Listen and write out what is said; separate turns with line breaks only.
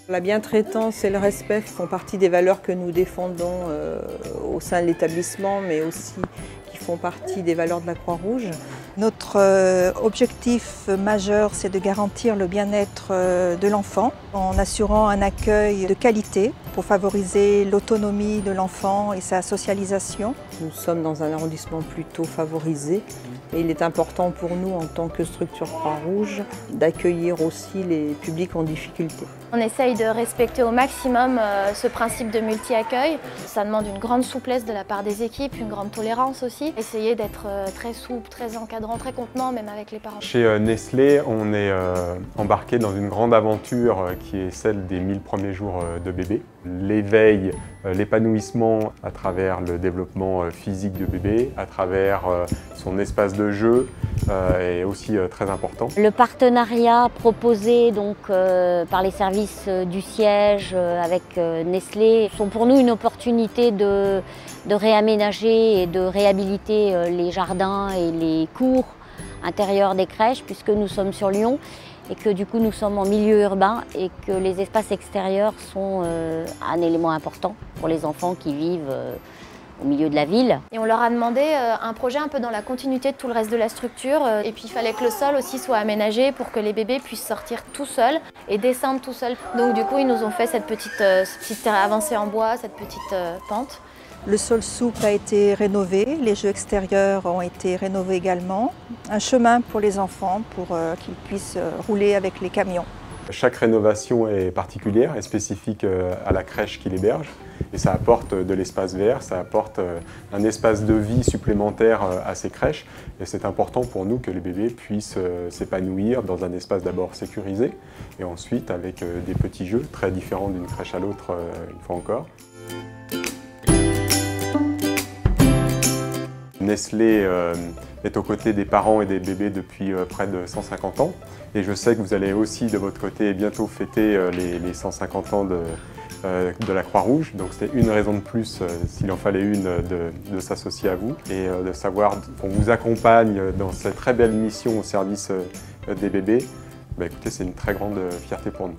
La bientraitance et le respect font partie des valeurs que nous défendons au sein de l'établissement, mais aussi qui font partie des valeurs de la Croix-Rouge.
Notre objectif majeur, c'est de garantir le bien-être de l'enfant en assurant un accueil de qualité pour favoriser l'autonomie de l'enfant et sa socialisation.
Nous sommes dans un arrondissement plutôt favorisé et il est important pour nous, en tant que structure Croix-Rouge, d'accueillir aussi les publics en difficulté.
On essaye de respecter au maximum ce principe de multi-accueil. Ça demande une grande souplesse de la part des équipes, une grande tolérance aussi. Essayer d'être très souple, très encadrant, très contenant, même avec les parents.
Chez Nestlé, on est embarqué dans une grande aventure qui est celle des 1000 premiers jours de bébé. L'éveil, l'épanouissement à travers le développement physique de bébé, à travers son espace de jeu est aussi très important.
Le partenariat proposé donc, par les services du siège avec Nestlé sont pour nous une opportunité de réaménager et de réhabiliter les jardins et les cours intérieurs des crèches, puisque nous sommes sur Lyon et que du coup nous sommes en milieu urbain et que les espaces extérieurs sont un élément important pour les enfants qui vivent au milieu de la ville.
Et on leur a demandé un projet un peu dans la continuité de tout le reste de la structure. Et puis il fallait que le sol aussi soit aménagé pour que les bébés puissent sortir tout seuls et descendre tout seuls. Donc du coup ils nous ont fait cette petite avancée en bois, cette petite pente.
Le sol souple a été rénové, les jeux extérieurs ont été rénovés également. Un chemin pour les enfants pour qu'ils puissent rouler avec les camions.
Chaque rénovation est particulière et spécifique à la crèche qui l'héberge. Et ça apporte de l'espace vert, ça apporte un espace de vie supplémentaire à ces crèches. Et c'est important pour nous que les bébés puissent s'épanouir dans un espace d'abord sécurisé et ensuite avec des petits jeux très différents d'une crèche à l'autre une fois encore. Nestlé est aux côtés des parents et des bébés depuis près de 150 ans. Et je sais que vous allez aussi de votre côté bientôt fêter les 150 ans de la Croix-Rouge. Donc c'était une raison de plus, s'il en fallait une, de s'associer à vous et de savoir qu'on vous accompagne dans cette très belle mission au service des bébés. Écoutez, c'est une très grande fierté pour nous.